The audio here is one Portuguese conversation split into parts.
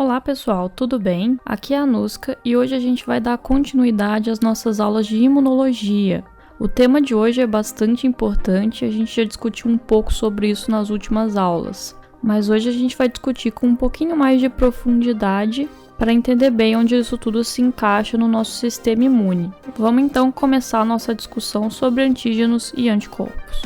Olá pessoal, tudo bem? Aqui é a Nuska e hoje a gente vai dar continuidade às nossas aulas de imunologia. O tema de hoje é bastante importante, a gente já discutiu um pouco sobre isso nas últimas aulas, mas hoje a gente vai discutir com um pouquinho mais de profundidade para entender bem onde isso tudo se encaixa no nosso sistema imune. Vamos então começar a nossa discussão sobre antígenos e anticorpos.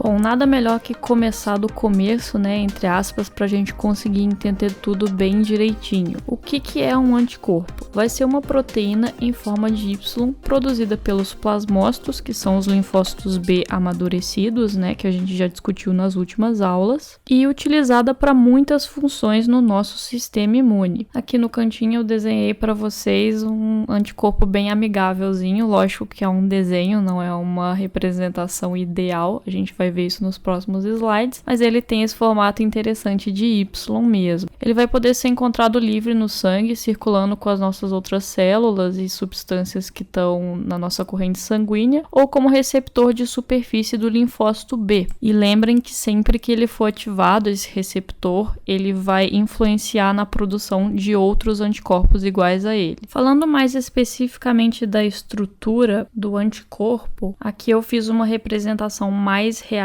Bom, nada melhor que começar do começo, entre aspas, para a gente conseguir entender tudo bem direitinho. O que é um anticorpo? Vai ser uma proteína em forma de Y produzida pelos plasmócitos, que são os linfócitos B amadurecidos, que a gente já discutiu nas últimas aulas, e utilizada para muitas funções no nosso sistema imune. Aqui no cantinho eu desenhei para vocês um anticorpo bem amigávelzinho, lógico que é um desenho, não é uma representação ideal, a gente vai ver isso nos próximos slides, mas ele tem esse formato interessante de Y mesmo. Ele vai poder ser encontrado livre no sangue, circulando com as nossas outras células e substâncias que estão na nossa corrente sanguínea, ou como receptor de superfície do linfócito B. E lembrem que sempre que ele for ativado, esse receptor, ele vai influenciar na produção de outros anticorpos iguais a ele. Falando mais especificamente da estrutura do anticorpo, aqui eu fiz uma representação mais realista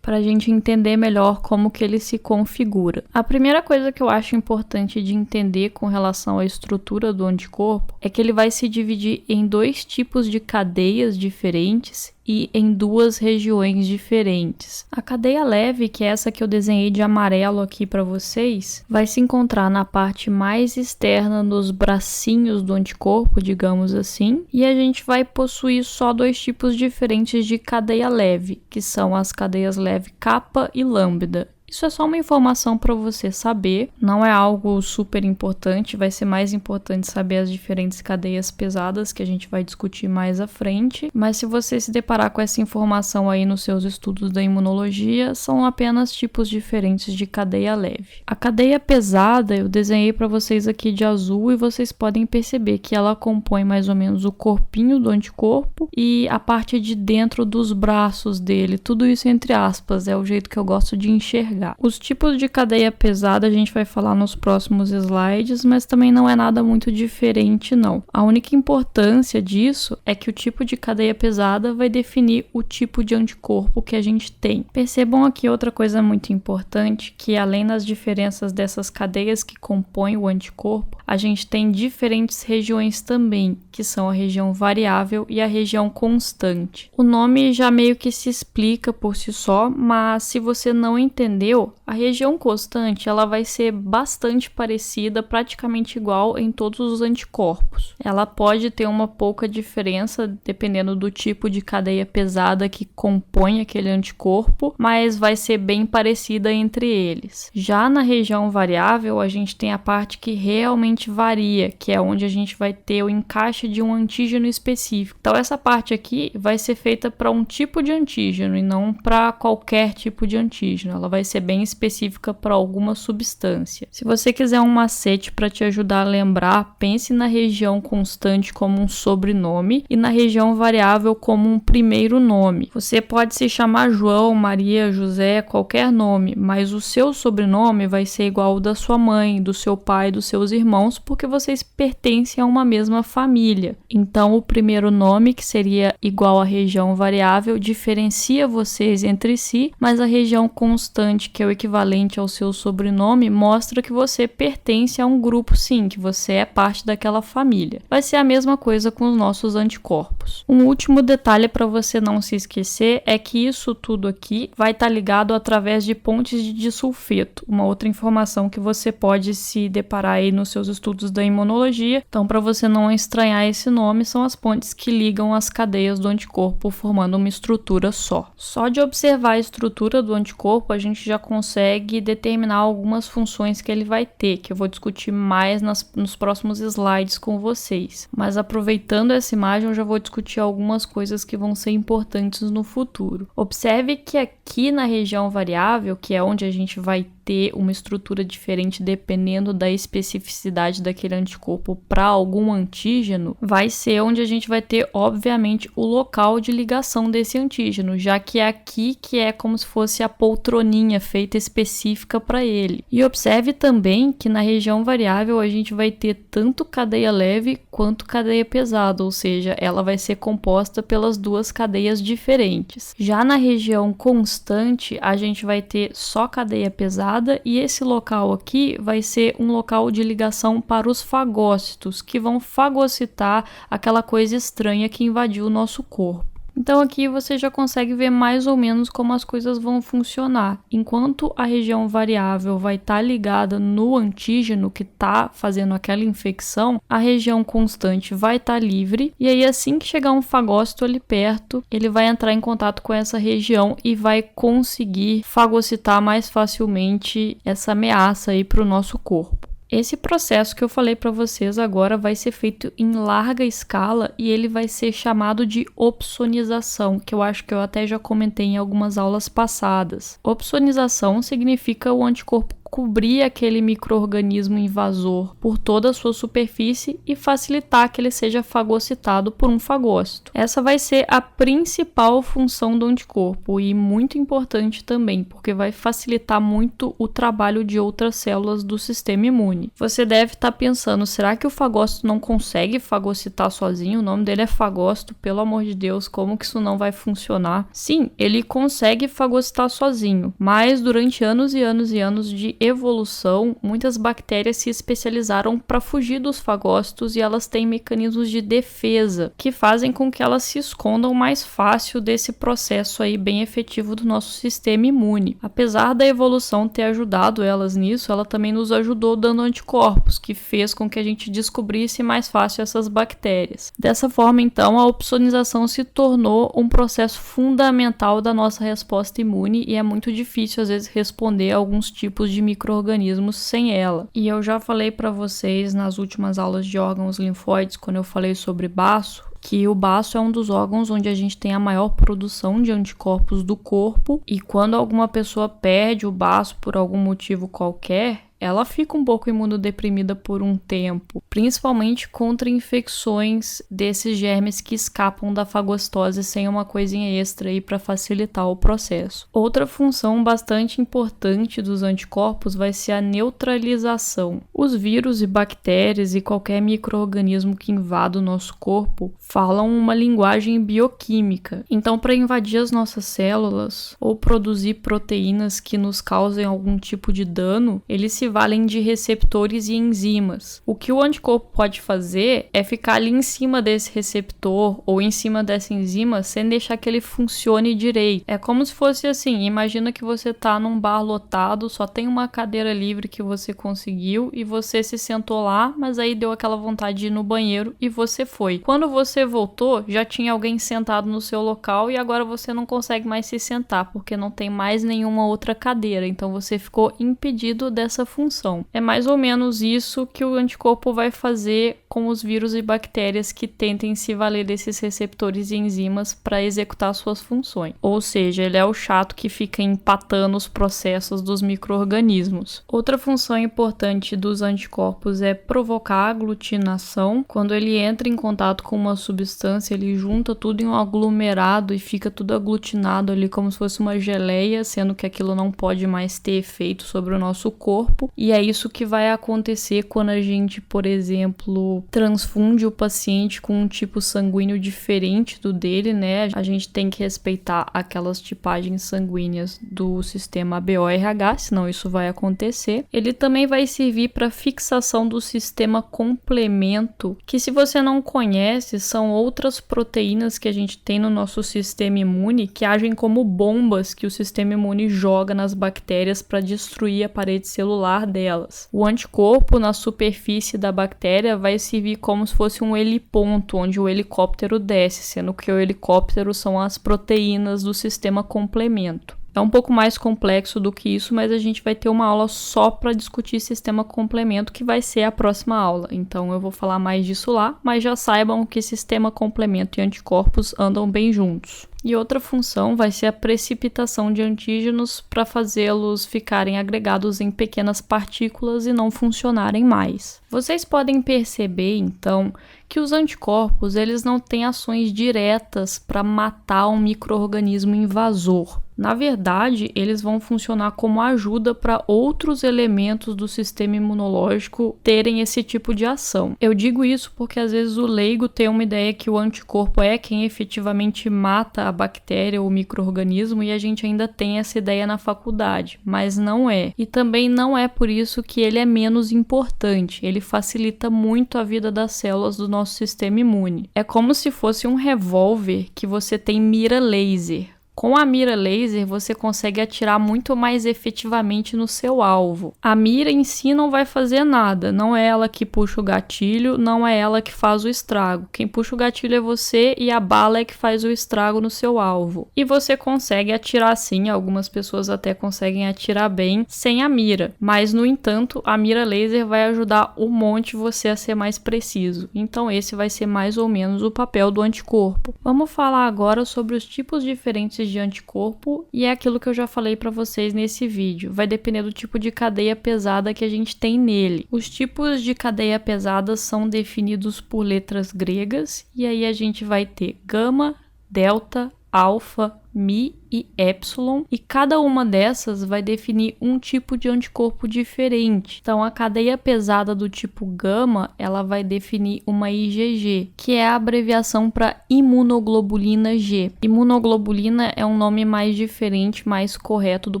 para a gente entender melhor como que ele se configura. A primeira coisa que eu acho importante de entender com relação à estrutura do anticorpo é que ele vai se dividir em dois tipos de cadeias diferentes e em duas regiões diferentes. A cadeia leve, que é essa que eu desenhei de amarelo aqui para vocês, vai se encontrar na parte mais externa, nos bracinhos do anticorpo, digamos assim, e a gente vai possuir só dois tipos diferentes de cadeia leve, que são as cadeias leve kappa e lambda. Isso é só uma informação para você saber, não é algo super importante, vai ser mais importante saber as diferentes cadeias pesadas que a gente vai discutir mais à frente, mas se você se deparar com essa informação aí nos seus estudos da imunologia, são apenas tipos diferentes de cadeia leve. A cadeia pesada eu desenhei para vocês aqui de azul e vocês podem perceber que ela compõe mais ou menos o corpinho do anticorpo e a parte de dentro dos braços dele, tudo isso entre aspas, é o jeito que eu gosto de enxergar. Os tipos de cadeia pesada a gente vai falar nos próximos slides, mas também não é nada muito diferente não. A única importância disso é que o tipo de cadeia pesada vai definir o tipo de anticorpo que a gente tem. Percebam aqui outra coisa muito importante, que além das diferenças dessas cadeias que compõem o anticorpo, a gente tem diferentes regiões também, que são a região variável e a região constante. O nome já meio que se explica por si só, mas se você não entender, a região constante ela vai ser bastante parecida, praticamente igual em todos os anticorpos. Ela pode ter uma pouca diferença dependendo do tipo de cadeia pesada que compõe aquele anticorpo, mas vai ser bem parecida entre eles. Já na região variável, a gente tem a parte que realmente varia, que é onde a gente vai ter o encaixe de um antígeno específico. Então essa parte aqui vai ser feita para um tipo de antígeno e não para qualquer tipo de antígeno. Ela vai ser bem específica para alguma substância. Se você quiser um macete para te ajudar a lembrar, pense na região constante como um sobrenome e na região variável como um primeiro nome. Você pode se chamar João, Maria, José, qualquer nome, mas o seu sobrenome vai ser igual ao da sua mãe, do seu pai, dos seus irmãos, porque vocês pertencem a uma mesma família. Então, o primeiro nome, que seria igual à região variável, diferencia vocês entre si, mas a região constante, que é o equivalente ao seu sobrenome, mostra que você pertence a um grupo sim, que você é parte daquela família. Vai ser a mesma coisa com os nossos anticorpos. Um último detalhe para você não se esquecer é que isso tudo aqui vai estar ligado através de pontes de disulfeto, uma outra informação que você pode se deparar aí nos seus estudos da imunologia. Então, para você não estranhar esse nome, são as pontes que ligam as cadeias do anticorpo formando uma estrutura só. Só de observar a estrutura do anticorpo, a gente já consegue determinar algumas funções que ele vai ter, que eu vou discutir mais nos próximos slides com vocês. Mas aproveitando essa imagem, eu já vou discutir discutir algumas coisas que vão ser importantes no futuro. Observe que aqui na região variável, que é onde a gente vai ter uma estrutura diferente dependendo da especificidade daquele anticorpo para algum antígeno, vai ser onde a gente vai ter, obviamente, o local de ligação desse antígeno, já que é aqui que é como se fosse a poltroninha feita específica para ele. E observe também que na região variável a gente vai ter tanto cadeia leve quanto cadeia pesada, ou seja, ela vai ser composta pelas duas cadeias diferentes. Já na região constante, a gente vai ter só cadeia pesada, e esse local aqui vai ser um local de ligação para os fagócitos, que vão fagocitar aquela coisa estranha que invadiu o nosso corpo. Então aqui você já consegue ver mais ou menos como as coisas vão funcionar. Enquanto a região variável vai estar ligada no antígeno que está fazendo aquela infecção, a região constante vai estar livre, e aí assim que chegar um fagócito ali perto, ele vai entrar em contato com essa região e vai conseguir fagocitar mais facilmente essa ameaça aí para o nosso corpo. Esse processo que eu falei para vocês agora vai ser feito em larga escala e ele vai ser chamado de opsonização, que eu acho que eu até já comentei em algumas aulas passadas. Opsonização significa o anticorpo cobrir aquele micro-organismo invasor por toda a sua superfície e facilitar que ele seja fagocitado por um fagócito. Essa vai ser a principal função do anticorpo e muito importante também, porque vai facilitar muito o trabalho de outras células do sistema imune. Você deve estar pensando, será que o fagócito não consegue fagocitar sozinho? O nome dele é fagócito, pelo amor de Deus, como que isso não vai funcionar? Sim, ele consegue fagocitar sozinho, mas durante anos e anos e anos de evolução, muitas bactérias se especializaram para fugir dos fagócitos e elas têm mecanismos de defesa que fazem com que elas se escondam mais fácil desse processo aí bem efetivo do nosso sistema imune. Apesar da evolução ter ajudado elas nisso, ela também nos ajudou dando anticorpos, que fez com que a gente descobrisse mais fácil essas bactérias. Dessa forma, então, a opsonização se tornou um processo fundamental da nossa resposta imune e é muito difícil, às vezes, responder a alguns tipos de micro-organismos sem ela. E eu já falei para vocês nas últimas aulas de órgãos linfóides, quando eu falei sobre baço, que o baço é um dos órgãos onde a gente tem a maior produção de anticorpos do corpo, e quando alguma pessoa perde o baço por algum motivo qualquer, ela fica um pouco imunodeprimida por um tempo, principalmente contra infecções desses germes que escapam da fagocitose sem uma coisinha extra aí para facilitar o processo. Outra função bastante importante dos anticorpos vai ser a neutralização. Os vírus e bactérias e qualquer micro-organismo que invada o nosso corpo falam uma linguagem bioquímica. Então, para invadir as nossas células ou produzir proteínas que nos causem algum tipo de dano, eles se valem de receptores e enzimas. O que o anticorpo pode fazer é ficar ali em cima desse receptor ou em cima dessa enzima sem deixar que ele funcione direito. É como se fosse assim, imagina que você tá num bar lotado, só tem uma cadeira livre que você conseguiu e você se sentou lá, mas aí deu aquela vontade de ir no banheiro e você foi. Quando você voltou, já tinha alguém sentado no seu local e agora você não consegue mais se sentar porque não tem mais nenhuma outra cadeira, então você ficou impedido dessa função. É mais ou menos isso que o anticorpo vai fazer com os vírus e bactérias que tentem se valer desses receptores e enzimas para executar suas funções. Ou seja, ele é o chato que fica empatando os processos dos micro-organismos. Outra função importante dos anticorpos é provocar aglutinação. Quando ele entra em contato com uma substância, ele junta tudo em um aglomerado e fica tudo aglutinado ali como se fosse uma geleia, sendo que aquilo não pode mais ter efeito sobre o nosso corpo. E é isso que vai acontecer quando a gente, por exemplo, transfunde o paciente com um tipo sanguíneo diferente do dele, né? A gente tem que respeitar aquelas tipagens sanguíneas do sistema ABO-RH, senão isso vai acontecer. Ele também vai servir para fixação do sistema complemento, que se você não conhece, são outras proteínas que a gente tem no nosso sistema imune que agem como bombas que o sistema imune joga nas bactérias para destruir a parede celular delas. O anticorpo na superfície da bactéria vai servir como se fosse um heliponto, onde o helicóptero desce, sendo que o helicóptero são as proteínas do sistema complemento. É um pouco mais complexo do que isso, mas a gente vai ter uma aula só para discutir sistema complemento, que vai ser a próxima aula. Então eu vou falar mais disso lá, mas já saibam que sistema complemento e anticorpos andam bem juntos. E outra função vai ser a precipitação de antígenos para fazê-los ficarem agregados em pequenas partículas e não funcionarem mais. Vocês podem perceber, então, que os anticorpos eles não têm ações diretas para matar um micro-organismo invasor. Na verdade, eles vão funcionar como ajuda para outros elementos do sistema imunológico terem esse tipo de ação. Eu digo isso porque às vezes o leigo tem uma ideia que o anticorpo é quem efetivamente mata a bactéria ou o micro-organismo e a gente ainda tem essa ideia na faculdade, mas não é. E também não é por isso que ele é menos importante. Ele facilita muito a vida das células do nosso sistema imune. É como se fosse um revólver que você tem mira laser. Com a mira laser, você consegue atirar muito mais efetivamente no seu alvo. A mira em si não vai fazer nada, não é ela que puxa o gatilho, não é ela que faz o estrago. Quem puxa o gatilho é você e a bala é que faz o estrago no seu alvo. E você consegue atirar sim, algumas pessoas até conseguem atirar bem sem a mira. Mas, no entanto, a mira laser vai ajudar um monte você a ser mais preciso. Então esse vai ser mais ou menos o papel do anticorpo. Vamos falar agora sobre os tipos diferentes de anticorpo e é aquilo que eu já falei para vocês nesse vídeo. Vai depender do tipo de cadeia pesada que a gente tem nele. Os tipos de cadeia pesada são definidos por letras gregas e aí a gente vai ter gama, delta, alfa, mi e epsilon, e cada uma dessas vai definir um tipo de anticorpo diferente. Então a cadeia pesada do tipo gama, ela vai definir uma IgG, que é a abreviação para imunoglobulina G. Imunoglobulina é um nome mais diferente, mais correto do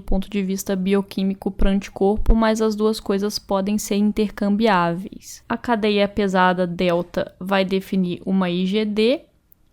ponto de vista bioquímico para anticorpo, mas as duas coisas podem ser intercambiáveis. A cadeia pesada delta vai definir uma IgD,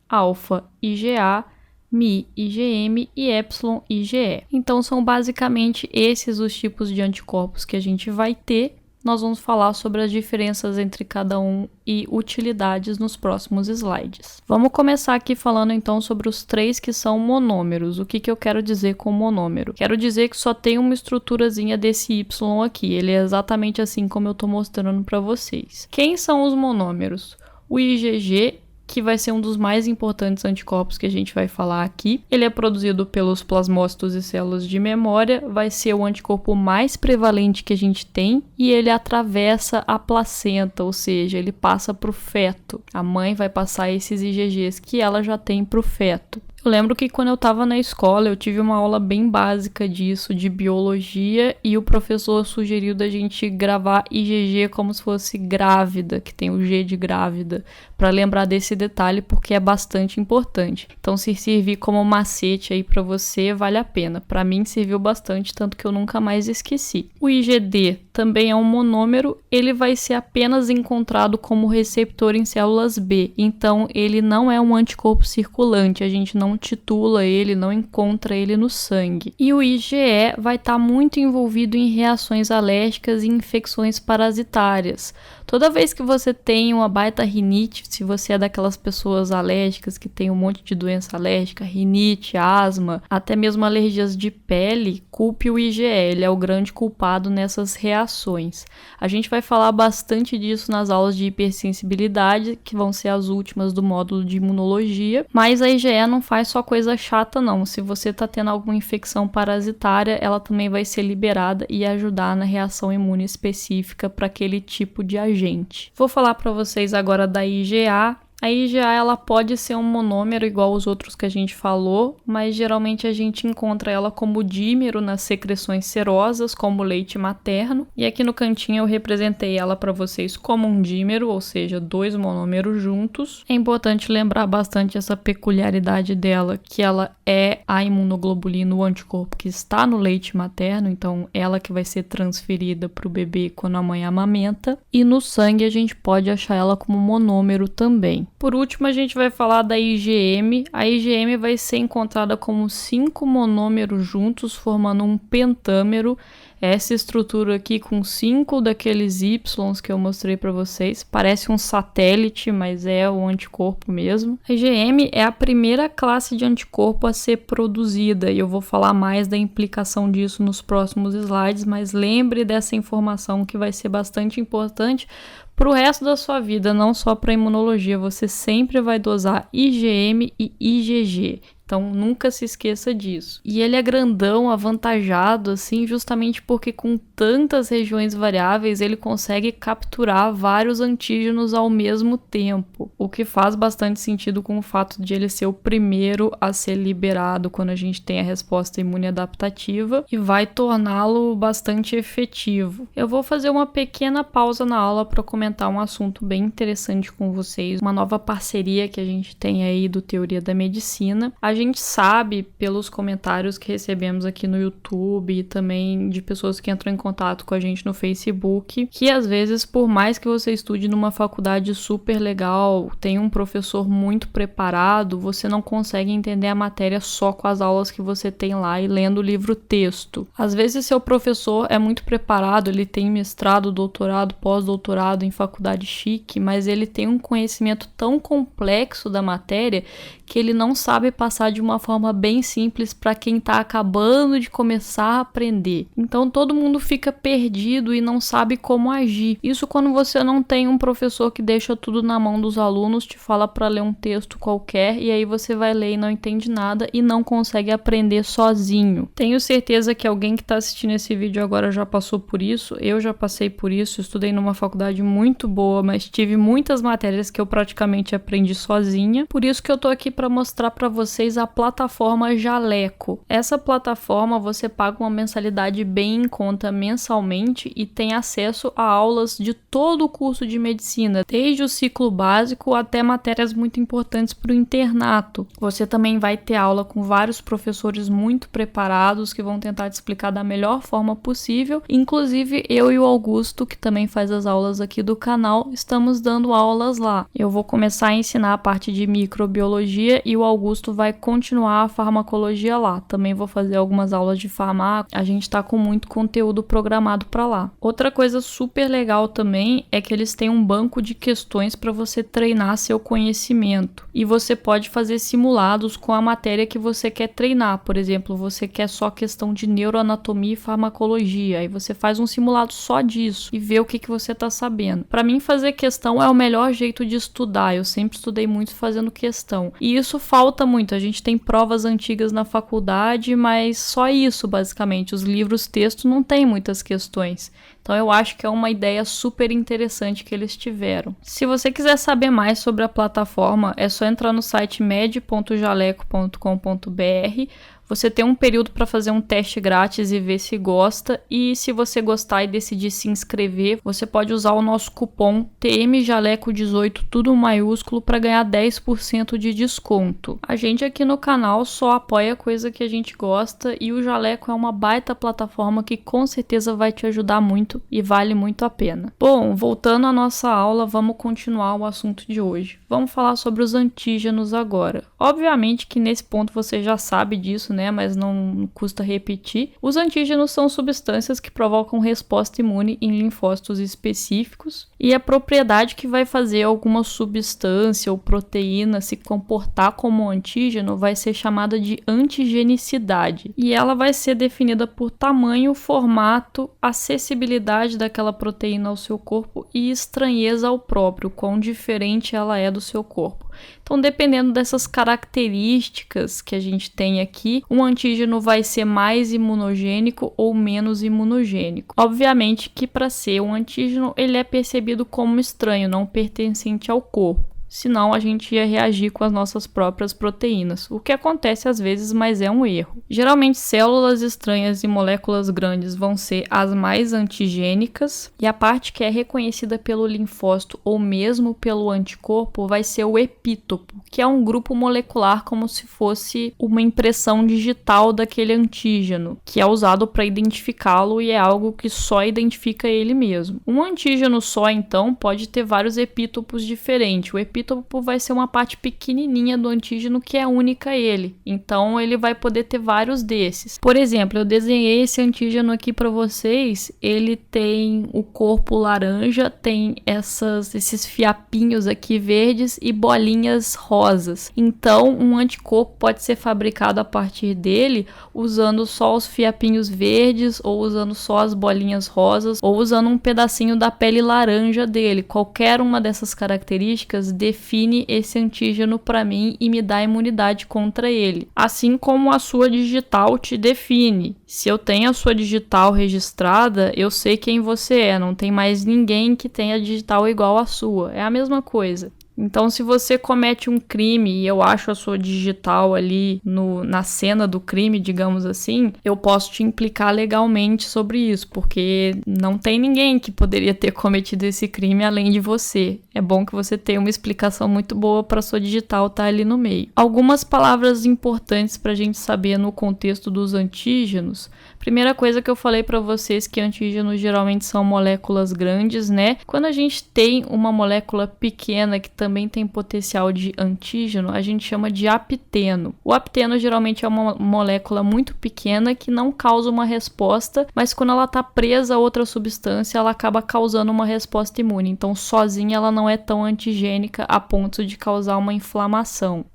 alfa IgA, Mi, IgM e Epsilon, IgE. Então são basicamente esses os tipos de anticorpos que a gente vai ter. Nós vamos falar sobre as diferenças entre cada um e utilidades nos próximos slides. Vamos começar aqui falando então sobre os 3 que são monômeros. O que eu quero dizer com monômero? Quero dizer que só tem uma estruturazinha desse Y aqui. Ele é exatamente assim como eu estou mostrando para vocês. Quem são os monômeros? O IgG, que vai ser um dos mais importantes anticorpos que a gente vai falar aqui. Ele é produzido pelos plasmócitos e células de memória, vai ser o anticorpo mais prevalente que a gente tem e ele atravessa a placenta, ou seja, ele passa para o feto. A mãe vai passar esses IgGs que ela já tem para o feto. Eu lembro que quando eu estava na escola, eu tive uma aula bem básica disso, de biologia, e o professor sugeriu da gente gravar IgG como se fosse grávida, que tem o G de grávida, para lembrar desse detalhe, porque é bastante importante. Então, se servir como macete aí para você, vale a pena. Para mim, serviu bastante, tanto que eu nunca mais esqueci. O IgD também é um monômero, ele vai ser apenas encontrado como receptor em células B, então ele não é um anticorpo circulante, a gente não titula ele, não encontra ele no sangue. E o IgE vai estar muito envolvido em reações alérgicas e infecções parasitárias. Toda vez que você tem uma baita rinite, se você é daquelas pessoas alérgicas que tem um monte de doença alérgica, rinite, asma, até mesmo alergias de pele, culpe o IgE, ele é o grande culpado nessas reações. A gente vai falar bastante disso nas aulas de hipersensibilidade, que vão ser as últimas do módulo de imunologia, mas a IgE não faz só coisa chata não. Se você está tendo alguma infecção parasitária, ela também vai ser liberada e ajudar na reação imune específica para aquele tipo de agente. Vou falar para vocês agora da IgA. A IgA ela pode ser um monômero igual os outros que a gente falou, mas geralmente a gente encontra ela como dímero nas secreções serosas, como leite materno. E aqui no cantinho eu representei ela para vocês como um dímero, ou seja, 2 monômeros juntos. É importante lembrar bastante essa peculiaridade dela, que ela é a imunoglobulina, o anticorpo que está no leite materno, então ela que vai ser transferida para o bebê quando a mãe amamenta. E no sangue a gente pode achar ela como monômero também. também. Por último, a gente vai falar da IgM. A IgM vai ser encontrada como 5 monômeros juntos, formando um pentâmero. Essa estrutura aqui com 5 daqueles Ys que eu mostrei para vocês. Parece um satélite, mas é um anticorpo mesmo. A IgM é a primeira classe de anticorpo a ser produzida e eu vou falar mais da implicação disso nos próximos slides, mas lembre dessa informação que vai ser bastante importante para o resto da sua vida, não só para imunologia. Você sempre vai dosar IgM e IgG. Então, nunca se esqueça disso. E ele é grandão, avantajado, assim, justamente porque com tantas regiões variáveis, ele consegue capturar vários antígenos ao mesmo tempo. O que faz bastante sentido com o fato de ele ser o primeiro a ser liberado quando a gente tem a resposta imune adaptativa e vai torná-lo bastante efetivo. Eu vou fazer uma pequena pausa na aula para comentar um assunto bem interessante com vocês. Uma nova parceria que a gente tem aí do Teoria da Medicina. A gente sabe, pelos comentários que recebemos aqui no YouTube e também de pessoas que entram em contato com a gente no Facebook, que às vezes, por mais que você estude numa faculdade super legal, tem um professor muito preparado, você não consegue entender a matéria só com as aulas que você tem lá e lendo o livro texto. Às vezes seu professor é muito preparado, ele tem mestrado, doutorado, pós-doutorado em faculdade chique, mas ele tem um conhecimento tão complexo da matéria que ele não sabe passar de uma forma bem simples para quem está acabando de começar a aprender. Então todo mundo fica perdido e não sabe como agir. Isso quando você não tem um professor que deixa tudo na mão dos alunos, te fala para ler um texto qualquer e aí você vai ler e não entende nada e não consegue aprender sozinho. Tenho certeza que alguém que está assistindo esse vídeo agora já passou por isso. Eu já passei por isso, estudei numa faculdade muito boa, mas tive muitas matérias que eu praticamente aprendi sozinha. Por isso que eu tô aqui para mostrar para vocês a plataforma Jaleco. Essa plataforma você paga uma mensalidade bem em conta mensalmente e tem acesso a aulas de todo o curso de medicina, desde o ciclo básico até matérias muito importantes para o internato. Você também vai ter aula com vários professores muito preparados que vão tentar te explicar da melhor forma possível. Inclusive eu e o Augusto, que também faz as aulas aqui do canal, estamos dando aulas lá. Eu vou começar a ensinar a parte de microbiologia e o Augusto vai continuar a farmacologia lá. Também vou fazer algumas aulas de farmácia. A gente tá com muito conteúdo programado para lá. Outra coisa super legal também é que eles têm um banco de questões para você treinar seu conhecimento. E você pode fazer simulados com a matéria que você quer treinar. Por exemplo, você quer só questão de neuroanatomia e farmacologia. Aí você faz um simulado só disso e vê o que você tá sabendo. Para mim, fazer questão é o melhor jeito de estudar. Eu sempre estudei muito fazendo questão. E isso falta muito. A gente tem provas antigas na faculdade, mas só isso, basicamente. Os livros texto não tem muitas questões. Então eu acho que é uma ideia super interessante que eles tiveram. Se você quiser saber mais sobre a plataforma, é só entrar no site med.jaleco.com.br. Você tem um período para fazer um teste grátis e ver se gosta. E se você gostar e decidir se inscrever, você pode usar o nosso cupom TMJaleco18, tudo maiúsculo, para ganhar 10% de desconto. A gente aqui no canal só apoia coisa que a gente gosta e o Jaleco é uma baita plataforma que com certeza vai te ajudar muito e vale muito a pena. Bom, voltando à nossa aula, vamos continuar o assunto de hoje. Vamos falar sobre os antígenos agora. Obviamente que nesse ponto você já sabe disso, né? Mas não custa repetir. Os antígenos são substâncias que provocam resposta imune em linfócitos específicos e a propriedade que vai fazer alguma substância ou proteína se comportar como antígeno vai ser chamada de antigenicidade e ela vai ser definida por tamanho, formato, acessibilidade daquela proteína ao seu corpo e estranheza ao próprio, quão diferente ela é do seu corpo. Então, dependendo dessas características que a gente tem aqui, um antígeno vai ser mais imunogênico ou menos imunogênico. Obviamente que para ser um antígeno, ele é percebido como estranho, não pertencente ao corpo. Senão a gente ia reagir com as nossas próprias proteínas, o que acontece às vezes, mas é um erro. Geralmente células estranhas e moléculas grandes vão ser as mais antigênicas e a parte que é reconhecida pelo linfócito ou mesmo pelo anticorpo vai ser o epítopo, que é um grupo molecular como se fosse uma impressão digital daquele antígeno, que é usado para identificá-lo e é algo que só identifica ele mesmo. Um antígeno só, então, pode ter vários epítopos diferentes. O epítopo epítopo vai ser uma parte pequenininha do antígeno que é única a ele. Então ele vai poder ter vários desses. Por exemplo, eu desenhei esse antígeno aqui para vocês. Ele tem o corpo laranja, tem esses fiapinhos aqui verdes e bolinhas rosas. Então um anticorpo pode ser fabricado a partir dele usando só os fiapinhos verdes, ou usando só as bolinhas rosas, ou usando um pedacinho da pele laranja dele. Qualquer uma dessas características define esse antígeno para mim e me dá imunidade contra ele. Assim como a sua digital te define. Se eu tenho a sua digital registrada, eu sei quem você é. Não tem mais ninguém que tenha digital igual à sua. É a mesma coisa. Então, se você comete um crime e eu acho a sua digital ali na cena do crime, digamos assim, eu posso te implicar legalmente sobre isso, porque não tem ninguém que poderia ter cometido esse crime além de você. É bom que você tenha uma explicação muito boa para sua digital estar ali no meio. Algumas palavras importantes para a gente saber no contexto dos antígenos. Primeira coisa que eu falei para vocês, que antígenos geralmente são moléculas grandes, né? Quando a gente tem uma molécula pequena que também tem potencial de antígeno, a gente chama de apteno. O apteno geralmente é uma molécula muito pequena que não causa uma resposta, mas quando ela está presa a outra substância, ela acaba causando uma resposta imune. Então, sozinha ela não é tão antigênica a ponto de causar uma inflamação.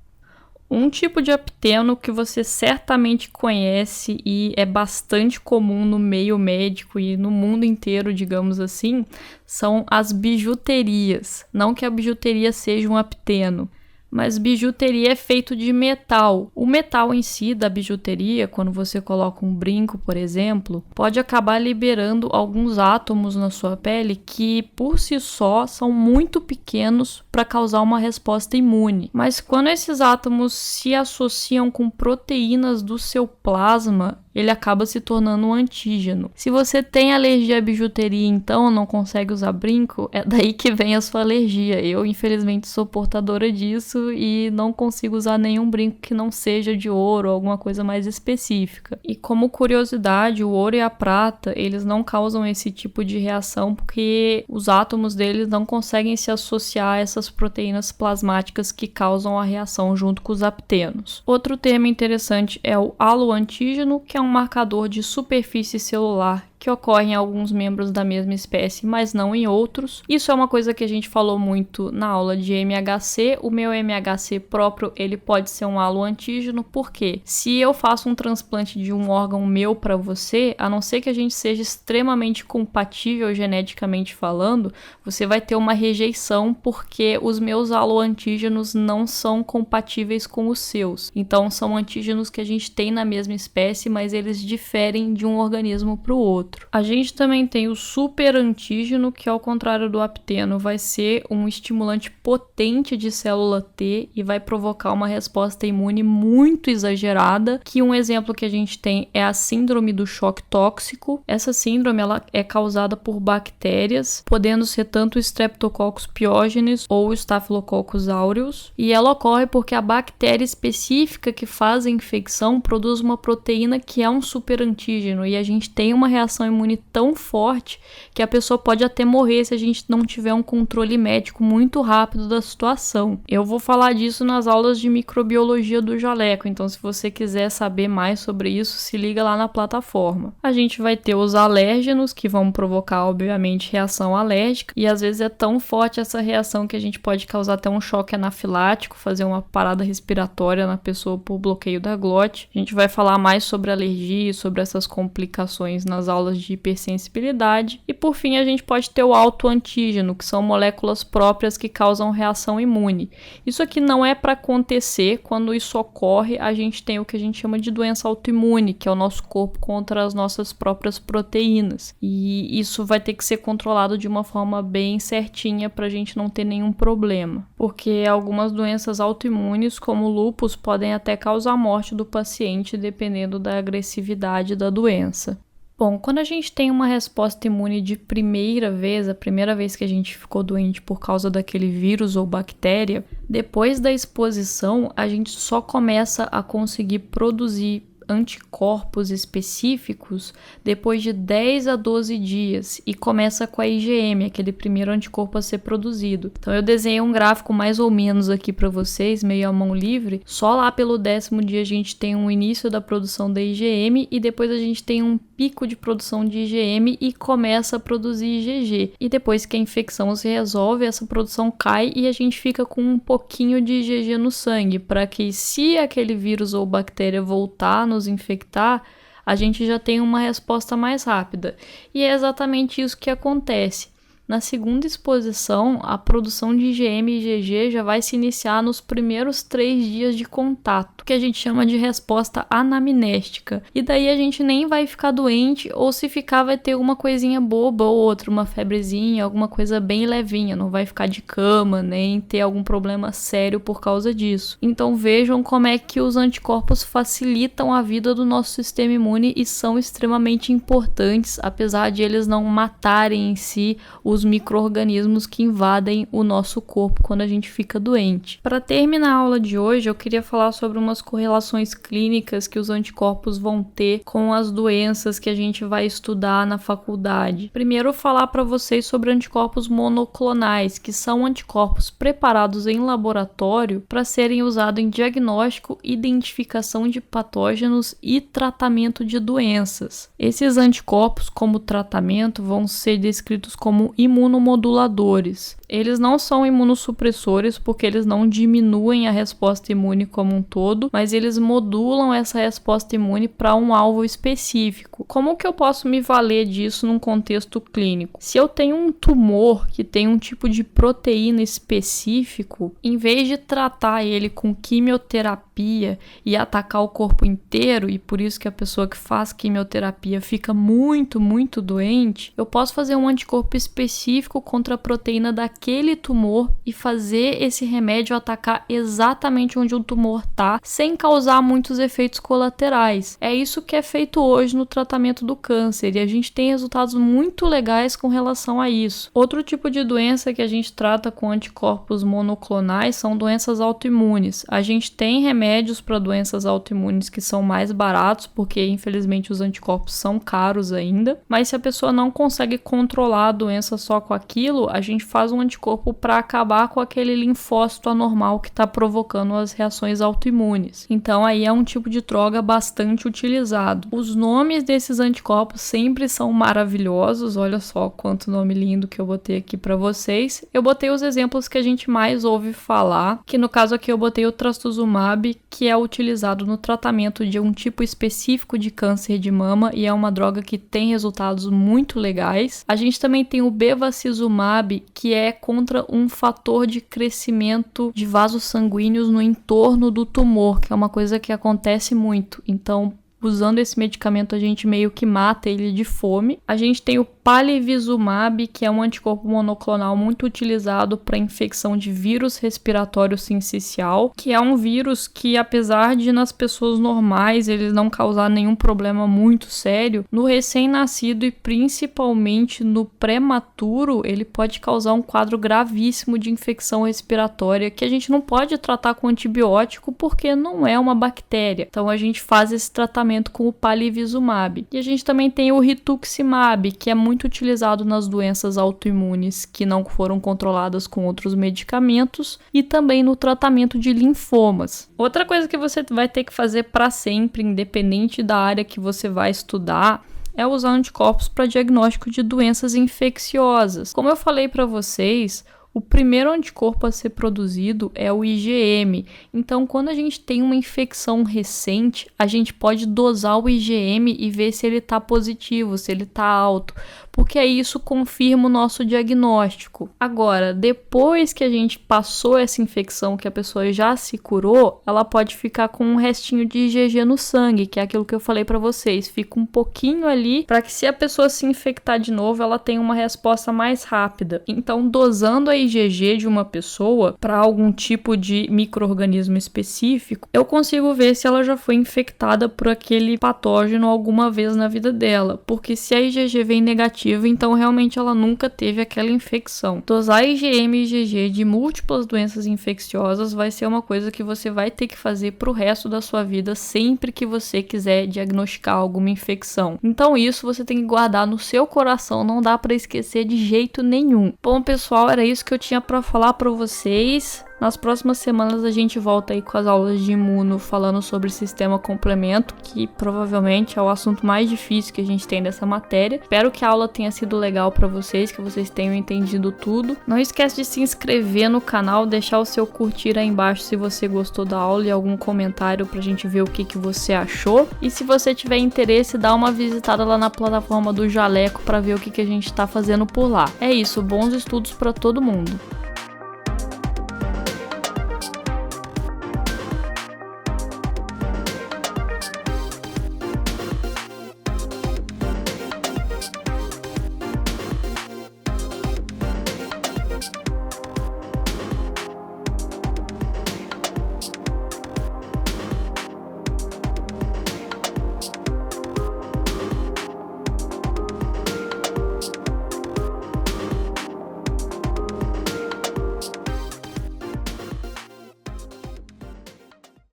Um tipo de apteno que você certamente conhece e é bastante comum no meio médico e no mundo inteiro, digamos assim, são as bijuterias. Não que a bijuteria seja um apteno, mas bijuteria é feito de metal. O metal em si da bijuteria, quando você coloca um brinco, por exemplo, pode acabar liberando alguns átomos na sua pele que, por si só, são muito pequenos para causar uma resposta imune. Mas quando esses átomos se associam com proteínas do seu plasma, ele acaba se tornando um antígeno. Se você tem alergia à bijuteria, então não consegue usar brinco, é daí que vem a sua alergia. Eu, infelizmente, sou portadora disso e não consigo usar nenhum brinco que não seja de ouro ou alguma coisa mais específica. E como curiosidade, o ouro e a prata, eles não causam esse tipo de reação porque os átomos deles não conseguem se associar a essas proteínas plasmáticas que causam a reação junto com os aptenos. Outro termo interessante é o haloantígeno, que é um marcador de superfície celular que ocorre em alguns membros da mesma espécie, mas não em outros. Isso é uma coisa que a gente falou muito na aula de MHC. O meu MHC próprio, ele pode ser um haloantígeno, porque se eu faço um transplante de um órgão meu para você, a não ser que a gente seja extremamente compatível geneticamente falando, você vai ter uma rejeição porque os meus haloantígenos não são compatíveis com os seus. Então são antígenos que a gente tem na mesma espécie, mas eles diferem de um organismo para o outro. A gente também tem o superantígeno, que ao contrário do apteno, vai ser um estimulante potente de célula T e vai provocar uma resposta imune muito exagerada, que um exemplo que a gente tem é a síndrome do choque tóxico. Essa síndrome ela é causada por bactérias, podendo ser tanto o Streptococcus pyogenes ou o Staphylococcus aureus, e ela ocorre porque a bactéria específica que faz a infecção produz uma proteína que é um superantígeno, e a gente tem uma reação imune tão forte que a pessoa pode até morrer se a gente não tiver um controle médico muito rápido da situação. Eu vou falar disso nas aulas de microbiologia do Jaleco, então se você quiser saber mais sobre isso, se liga lá na plataforma. A gente vai ter os alérgenos, que vão provocar, obviamente, reação alérgica, e às vezes é tão forte essa reação que a gente pode causar até um choque anafilático, fazer uma parada respiratória na pessoa por bloqueio da glote. A gente vai falar mais sobre alergia e sobre essas complicações nas aulas de hipersensibilidade. E por fim, a gente pode ter o autoantígeno, que são moléculas próprias que causam reação imune. Isso aqui não é para acontecer. Quando isso ocorre, a gente tem o que a gente chama de doença autoimune, que é o nosso corpo contra as nossas próprias proteínas. E isso vai ter que ser controlado de uma forma bem certinha para a gente não ter nenhum problema. Porque algumas doenças autoimunes, como o lúpus, podem até causar a morte do paciente, dependendo da agressividade da doença. Bom, quando a gente tem uma resposta imune de primeira vez, a primeira vez que a gente ficou doente por causa daquele vírus ou bactéria, depois da exposição, a gente só começa a conseguir produzir anticorpos específicos depois de 10 a 12 dias e começa com a IgM, aquele primeiro anticorpo a ser produzido. Então eu desenhei um gráfico mais ou menos aqui para vocês, meio à mão livre. Só lá pelo 10º dia a gente tem um início da produção da IgM e depois a gente tem um pico de produção de IgM e começa a produzir IgG. E depois que a infecção se resolve, essa produção cai e a gente fica com um pouquinho de IgG no sangue, para que se aquele vírus ou bactéria voltar a nos infectar, a gente já tem uma resposta mais rápida. E é exatamente isso que acontece. Na segunda exposição, a produção de IgM e IgG já vai se iniciar nos primeiros 3 dias de contato, que a gente chama de resposta anamnéstica. E daí a gente nem vai ficar doente, ou se ficar vai ter uma coisinha boba ou outra, uma febrezinha, alguma coisa bem levinha, não vai ficar de cama, nem ter algum problema sério por causa disso. Então vejam como é que os anticorpos facilitam a vida do nosso sistema imune e são extremamente importantes, apesar de eles não matarem em si os micro-organismos que invadem o nosso corpo quando a gente fica doente. Para terminar a aula de hoje, eu queria falar sobre umas correlações clínicas que os anticorpos vão ter com as doenças que a gente vai estudar na faculdade. Primeiro, falar para vocês sobre anticorpos monoclonais, que são anticorpos preparados em laboratório para serem usados em diagnóstico, identificação de patógenos e tratamento de doenças. Esses anticorpos, como tratamento, vão ser descritos como imunomoduladores. Eles não são imunossupressores porque eles não diminuem a resposta imune como um todo, mas eles modulam essa resposta imune para um alvo específico. Como que eu posso me valer disso num contexto clínico? Se eu tenho um tumor que tem um tipo de proteína específico, em vez de tratar ele com quimioterapia e atacar o corpo inteiro, e por isso que a pessoa que faz quimioterapia fica muito doente, eu posso fazer um anticorpo específico contra a proteína daquele tumor e fazer esse remédio atacar exatamente onde o tumor está, sem causar muitos efeitos colaterais. É isso que é feito hoje no tratamento do câncer e a gente tem resultados muito legais com relação a isso. Outro tipo de doença que a gente trata com anticorpos monoclonais são doenças autoimunes. A gente tem remédios para doenças autoimunes que são mais baratos, porque infelizmente os anticorpos são caros ainda, mas se a pessoa não consegue controlar a doença só com aquilo, a gente faz um anticorpo para acabar com aquele linfócito anormal que está provocando as reações autoimunes. Então aí é um tipo de droga bastante utilizado. Os nomes desses anticorpos sempre são maravilhosos, olha só quanto nome lindo que eu botei aqui para vocês. Eu botei os exemplos que a gente mais ouve falar, que no caso aqui eu botei o trastuzumab, que é utilizado no tratamento de um tipo específico de câncer de mama e é uma droga que tem resultados muito legais. A gente também tem o bevacizumab, que é contra um fator de crescimento de vasos sanguíneos no entorno do tumor, que é uma coisa que acontece muito. Então, usando esse medicamento, a gente meio que mata ele de fome. A gente tem o palivizumab, que é um anticorpo monoclonal muito utilizado para infecção de vírus respiratório sincicial, que é um vírus que, apesar de nas pessoas normais ele não causar nenhum problema muito sério, no recém-nascido e principalmente no prematuro, ele pode causar um quadro gravíssimo de infecção respiratória que a gente não pode tratar com antibiótico porque não é uma bactéria. Então a gente faz esse tratamento com o palivizumab. E a gente também tem o rituximab, que é muito utilizado nas doenças autoimunes que não foram controladas com outros medicamentos e também no tratamento de linfomas. Outra coisa que você vai ter que fazer para sempre, independente da área que você vai estudar, é usar anticorpos para diagnóstico de doenças infecciosas. Como eu falei para vocês, o primeiro anticorpo a ser produzido é o IgM. Então, quando a gente tem uma infecção recente, a gente pode dosar o IgM e ver se ele está positivo, se ele está alto, porque aí isso confirma o nosso diagnóstico. Agora, depois que a gente passou essa infecção, que a pessoa já se curou, ela pode ficar com um restinho de IgG no sangue, que é aquilo que eu falei para vocês. Fica um pouquinho ali para que se a pessoa se infectar de novo, ela tenha uma resposta mais rápida. Então, dosando a IgG de uma pessoa para algum tipo de micro-organismo específico, eu consigo ver se ela já foi infectada por aquele patógeno alguma vez na vida dela, porque se a IgG vem negativa, ativa, então realmente ela nunca teve aquela infecção. Dosar IgM e IgG de múltiplas doenças infecciosas vai ser uma coisa que você vai ter que fazer pro resto da sua vida sempre que você quiser diagnosticar alguma infecção. Então isso você tem que guardar no seu coração, não dá para esquecer de jeito nenhum. Bom, pessoal, era isso que eu tinha para falar para vocês. Nas próximas semanas a gente volta aí com as aulas de imuno falando sobre sistema complemento, que provavelmente é o assunto mais difícil que a gente tem dessa matéria. Espero que a aula tenha sido legal para vocês, que vocês tenham entendido tudo. Não esquece de se inscrever no canal, deixar o seu curtir aí embaixo se você gostou da aula e algum comentário pra gente ver o que você achou. E se você tiver interesse, dá uma visitada lá na plataforma do Jaleco para ver o que a gente tá fazendo por lá. É isso, bons estudos para todo mundo.